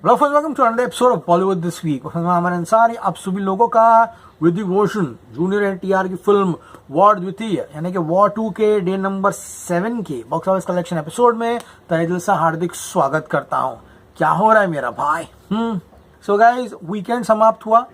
Welcome to another episode of Bollywood this week. हमारे अंसारी आप सभी लोगों का विद डिवोशन जूनियर एनटीआर की फिल्म वॉर द्वितीय यानी कि वॉर 2 के डे नंबर 7 के बॉक्स ऑफिस कलेक्शन एपिसोड में तहे दिल से हार्दिक स्वागत करता हूं। क्या हो रहा है मेरा भाई? सो गाइस, वीकेंड समाप्त हुआ,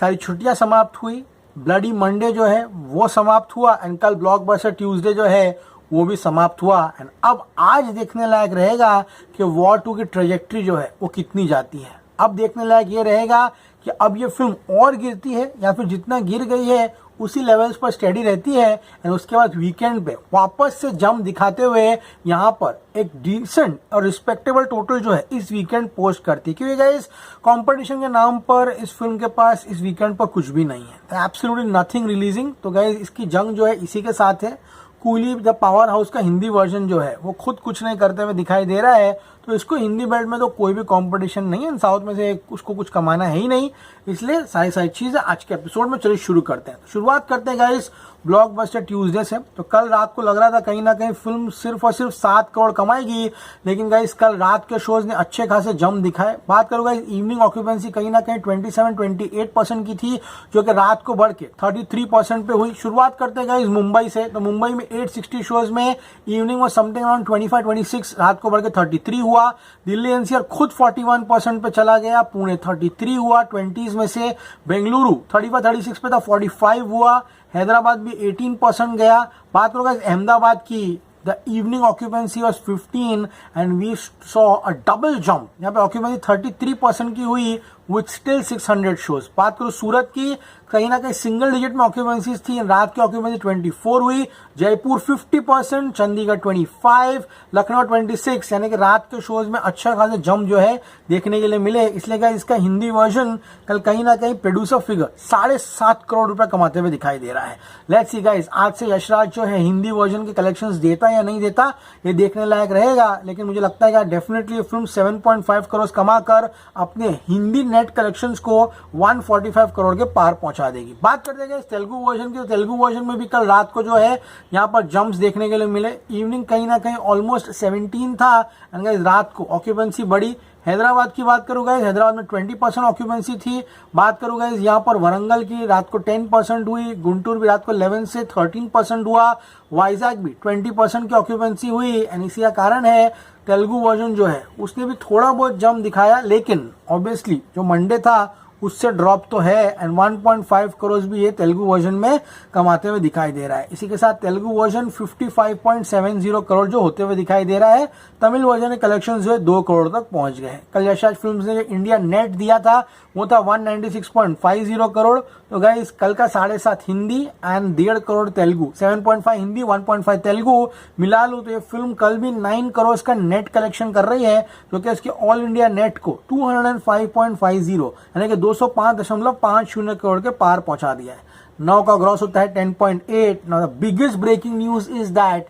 सारी छुट्टियां समाप्त हुई, ब्लडी मंडे जो है वो समाप्त हुआ एंड कल ब्लॉकबस्टर ट्यूसडे जो है वो भी समाप्त हुआ। एंड अब आज देखने लायक रहेगा कि वॉर 2 की ट्रेजेक्ट्री जो है वो कितनी जाती है। अब देखने लायक ये रहेगा कि अब ये फिल्म और गिरती है या फिर जितना गिर गई है उसी लेवल्स पर स्टेडी रहती है एंड उसके बाद वीकेंड पे वापस से जंप दिखाते हुए यहाँ पर एक डिसेंट और रिस्पेक्टेबल टोटल जो है इस वीकेंड पोस्ट करती है। क्योंकि गाइस, कंपटीशन के नाम पर इस फिल्म के पास इस वीकेंड पर कुछ भी नहीं है, एब्सोल्युटली नथिंग रिलीजिंग। तो गाइस, इसकी जंग जो है इसी के साथ है। कूली द पावर हाउस का हिंदी वर्जन जो है वो खुद कुछ नहीं करते हुए दिखाई दे रहा है, तो इसको हिंदी बेल्ट में तो कोई भी कंपटीशन नहीं है, साउथ में से उसको कुछ कमाना है ही नहीं। इसलिए सारी सारी चीजें आज के एपिसोड में चलिए शुरू करते हैं। शुरुआत करते हैं गाइस ब्लॉकबस्टर ट्यूसडे से। तो कल रात को लग रहा था कहीं ना कहीं फिल्म सिर्फ और सिर्फ 7 करोड़ कमाएगी, लेकिन गाइस कल रात के शोज ने अच्छे खासे जंप दिखाए। बात करूँ गाइस, इवनिंग ऑक्यूपेंसी कहीं ना कहीं 27-28% की थी, जो कि रात को बढ़ के 33% पे हुई। शुरुआत करते हैं गाइस मुंबई से। तो मुंबई में 860 शोज में इवनिंग में समथिंग अराउंड 25-26, रात को बढ़ के 33 हुआ। दिल्ली एनसीआर खुद 41% पे चला गया, पुणे 33 हुआ 20s में से, बेंगलुरु 35-36 पे था 45 हुआ, हैदराबाद भी 18% गया। बात करो गाइस अहमदाबाद की, the evening occupancy was 15 and we saw a double jump. यहाँ पे ऑक्यूपेंसी 33% की हुई विथ स्टिल 600 शोज। बात करो सूरत की, कहीं ना कहीं सिंगल डिजिट में ऑक्यूपेंसीज थी, रात की ऑक्यूपेंसी 24 हुई। जयपुर 50%, चंडीगढ़ 25, लखनऊ 26, यानी कि रात के शोज में अच्छा खासा जंप जो है देखने के लिए मिले। इसलिए क्या इसका हिंदी वर्जन कल कहीं ना कहीं प्रोड्यूसर फिगर 7.5 करोड़ रुपए कमाते हुए दिखाई दे रहा है। लेट्स सी गाइस, आज से यशराज जो है हिंदी वर्जन के कलेक्शंस देता या नहीं देता ये देखने लायक रहेगा, लेकिन मुझे लगता है कि डेफिनेटली ये फिल्म 7.5 करोड़ कमाकर अपने हिंदी नेट कलेक्शंस को 145 करोड़ के पार पहुंचा देगी। बात करते हैं तेलुगु वर्जन की। तो तेलुगु वर्जन में भी कल रात को जो है यहाँ पर जंप्स देखने के लिए मिले। इवनिंग कहीं ना कहीं ऑलमोस्ट 17 था एंड गाइस रात को ऑक्यूपेंसी बढ़ी। हैदराबाद की बात करूँ गाइस, हैदराबाद में 20% ऑक्यूपेंसी थी। बात करूँ गाइस यहाँ पर वरंगल की रात को 10% हुई, गुंटूर भी रात को 11 से 13% हुआ, वाइजैक भी 20% की ऑक्यूपेंसी हुई। एंड इसी का कारण है तेलुगु वर्जन जो है उसने भी थोड़ा बहुत जंप दिखाया, लेकिन ऑब्वियसली जो मंडे था उससे ड्रॉप तो है एंड 1.5 करोड़ भी ये तेलुगु वर्जन में कमाते हुए दिखाई दे रहा है। इसी के साथ तेलुगु वर्जन 55.70 करोड़ जो होते हुए दिखाई दे रहा है। तमिल वर्जन के कलेक्शन जो है 2 करोड़ तक पहुंच गए। कल यशराज फिल्म्स ने जो इंडिया नेट दिया था वो था 196.50 करोड़। तो गाइस कल का 7.5 हिंदी एंड 1.5 करोड़ तेलुगु, 7.5 हिंदी 1.5 तेलुगु मिला लूं तो ये फिल्म कल भी 9 करोड़ का नेट कलेक्शन कर रही है, जो कि इसके ऑल इंडिया नेट को 205.50 यानी कि 205.50 करोड़ के पार पहुंचा दिया है। 9 का ग्रॉस होता है 10.8। Now the biggest breaking news is that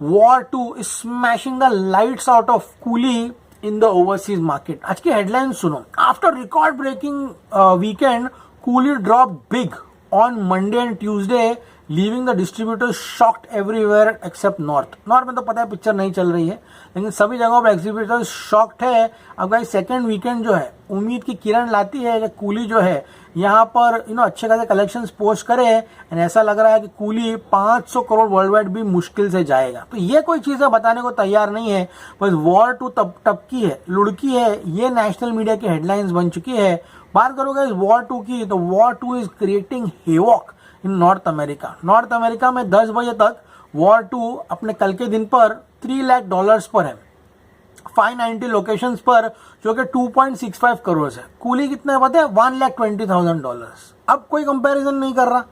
War 2 is smashing the lights out of Coolie in the overseas market. आज की हेडलाइन सुनो। After record breaking weekend, Coolie drop big on Monday and Tuesday, leaving the distributors shocked everywhere except north. North में तो पता है picture नहीं चल रही है, लेकिन सभी जगहों पर डिस्ट्रीब्यूटर्स शॉक्ड है। अब गाइस सेकंड वीकेंड जो है उम्मीद की किरण लाती है कि कूली जो है यहाँ पर अच्छे खासे कलेक्शंस पोस्ट करे एंड ऐसा लग रहा है कि कूली 500 करोड़ वर्ल्ड वाइड भी मुश्किल से जाएगा। तो ये कोई चीजें बताने को तैयार नहीं है, बस वॉर 2 टपकी है, लुढ़की है, ये नेशनल मीडिया की हेडलाइंस बन चुकी है। बात करोगे इस वॉर 2 की, तो war 2 is creating havoc in North America. North America में 10 बजे तक वॉर 2 अपने कल के दिन पर $3 लाख पर है, 590 लोकेशंस पर, जो कि 2.65 करोड़ है। कूली कितने पता है? $1,20,000। अब कोई कंपैरिजन नहीं कर रहा।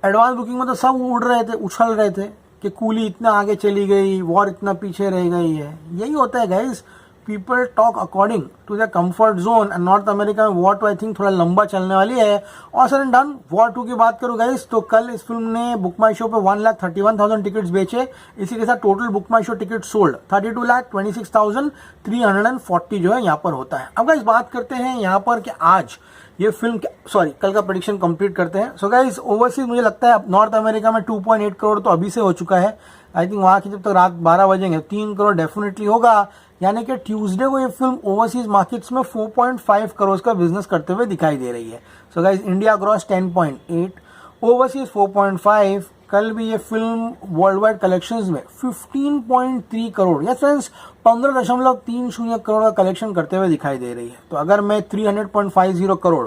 एडवांस बुकिंग में तो सब उड़ रहे थे, उछल रहे थे कि कूली इतना आगे चली गई, वॉर इतना पीछे रह गई है। यही होता है guys, people talk according to the comfort zone. And North America में वॉर 2 आई थिंक थोड़ा लंबा चलने वाली है। और सर एंड डन वॉर 2 की बात करूँ गाइस, तो कल इस फिल्म ने बुक माई शो पे 1,31,000 टिकट्स बेचे। इसी के साथ टोटल बुक माई शो टिकट सोल्ड 32,26,340 जो है यहाँ पर होता है। अब गाइस बात करते हैं यहाँ पर कि आज ये फिल्म कल का प्रेडिक्शन कंप्लीट करते हैं। सो गाइस ओवरसीज मुझे लगता है नॉर्थ अमेरिका में 2.8 करोड़ तो अभी से हो चुका है। आई थिंक वहां की जब तक रात 12 बजेंगे 3 करोड़ डेफिनेटली होगा। यानी कि ट्यूसडे को ये फिल्म ओवरसीज मार्केट्स में 4.5 करोड़ का बिजनेस करते हुए दिखाई दे रही है। So guys, India gross 10.8, overseas 4.5। कल भी ये फिल्म वर्ल्ड वाइड कलेक्शंस में 15.3 करोड़ या फ्रेंड्स 15.30 करोड़ का कलेक्शन करते हुए दिखाई दे रही है। तो अगर मैं 300.50 करोड़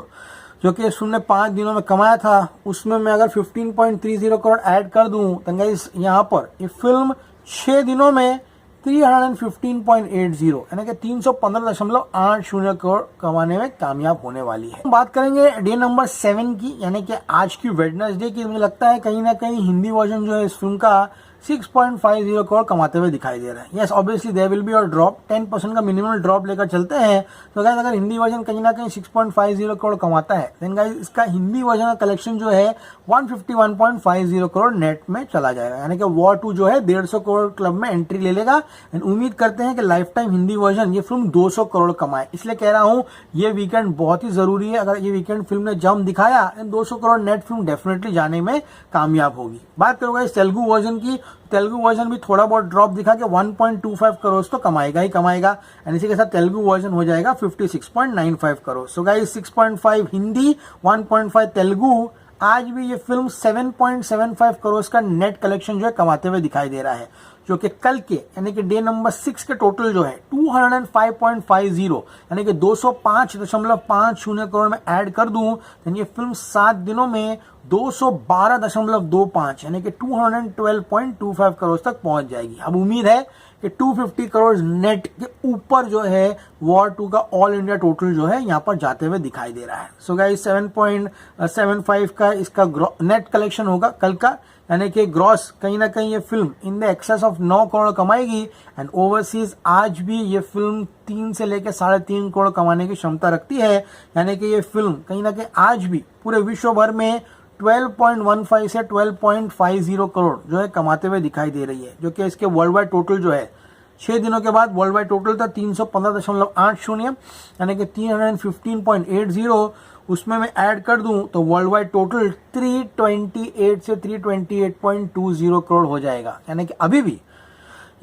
जो कि इस फिल्म ने 5 दिनों में कमाया था, उसमें मैं अगर 15.30 करोड़ ऐड कर दूं तो गाइस यहाँ पर ये फिल्म 6 दिनों में 315.80 यानी कि 315.80 करोड़ कमाने में कामयाब होने वाली है। बात करेंगे डे नंबर 7 की, यानी कि आज की वेडनेसडे की। मुझे लगता है कहीं ना कहीं हिंदी वर्जन जो है इस फिल्म का 6.50 करोड़ कमाते हुए दिखाई दे रहा है। Yes, obviously there will be और ड्रॉप, 10% का मिनिमम ड्रॉप लेकर चलते हैं। तो गाइस, अगर हिंदी वर्जन कहीं ना कहीं 6.50 करोड़ कमाता है, देन गाइस इसका हिंदी वर्जन का कलेक्शन जो है 151.50 करोड़ नेट में चला जाएगा। यानी कि वॉर 2 जो है 150 करोड़ क्लब में एंट्री ले लेगा। एंड उम्मीद करते हैं कि लाइफ टाइम हिंदी वर्जन ये फिल्म 200 करोड़ कमाए। इसलिए कह रहा हूं ये वीकेंड बहुत ही जरूरी है। अगर ये वीकेंड फिल्म ने जम दिखाया, 200 करोड़ नेट फिल्म डेफिनेटली जाने में कामयाब होगी। बात करोगे इस तेलुगु वर्जन की, तेलुगु वर्जन भी थोड़ा बहुत ड्रॉप दिखा के 1.25 करोड़ तो कमाएगा ही कमाएगा। एंड इसी के साथ तेलुगु वर्जन हो जाएगा 56.95 करोड़। So guys, 6.5 Hindi, 1.5 Telugu. आज भी ये फिल्म 7.75 करोड़ का नेट कलेक्शन जो है कमाते हुए दिखाई दे रहा है, जो कि कल के यानी कि डे नंबर 6 के टोटल जो है 205.50 यानी कि 205.50 करोड़ में ऐड कर दूं तो ये फिल्म 7 दिनों में 212.25 यानी कि 212.25 करोड़ तक पहुंच जाएगी। अब उम्मीद है कि 250 करोड़ नेट के ऊपर जो है वॉर 2 का ऑल इंडिया टोटल जो है यहाँ पर जाते हुए दिखाई दे रहा है। सो गाइस, 7.75 का इसका नेट कलेक्शन होगा कल का, यानी कि ग्रॉस कहीं ना कहीं ये film in the excess of 9 crore कमाएगी। एंड ओवरसीज आज भी ये फिल्म 3 से लेकर 3.5 करोड़ कमाने की क्षमता रखती है। यानी कि ये फिल्म कहीं ना कहीं आज भी पूरे विश्व भर में 12.15 से 12.50 करोड़ जो है कमाते हुए दिखाई दे रही है, जो कि इसके वर्ल्ड वाइड टोटल जो है 6 दिनों के बाद वर्ल्ड वाइड टोटल था 315.80 यानी कि 315.80। उसमें मैं ऐड कर दूं तो वर्ल्ड वाइड टोटल 328 से 328.20 करोड़ हो जाएगा। यानी कि अभी भी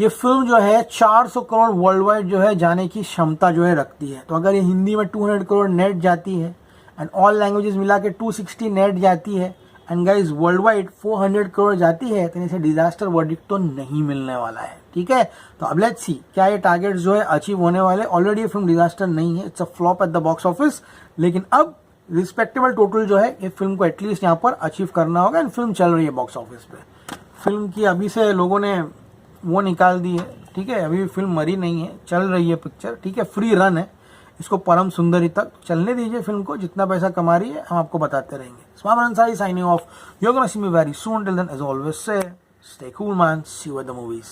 ये फिल्म जो है 400 करोड़ वर्ल्ड वाइड जो है जाने की क्षमता जो है रखती है। तो अगर ये हिंदी में 200 करोड़ नेट जाती है एंड ऑल लैंग्वेजेस मिला के 260 नेट जाती है and guys world wide 400 crore जाती है, तो इसे डिजास्टर वर्डिक्ट तो नहीं मिलने वाला है। ठीक है, तो अब लेट्स सी क्या ये टारगेट जो है अचीव होने वाले। ऑलरेडी ये फिल्म डिजास्टर नहीं है, it's a flop at the box office, लेकिन अब रिस्पेक्टेबल टोटल जो है ये फिल्म को एटलीस्ट यहाँ पर अचीव करना होगा। एंड फिल्म चल रही है बॉक्स ऑफिस पे। फिल्म की अभी से लोगों ने वो निकाल दी है, ठीक है, अभी भी फिल्म मरी नहीं है, चल रही है पिक्चर, ठीक है, फ्री रन है, इसको परम सुंदरी तक चलने दीजिए फिल्म को। जितना पैसा कमा रही है हम आपको बताते रहेंगे। Swami Ansari signing off, you are gonna see me very soon, till then as always say stay cool man, see you at the movies.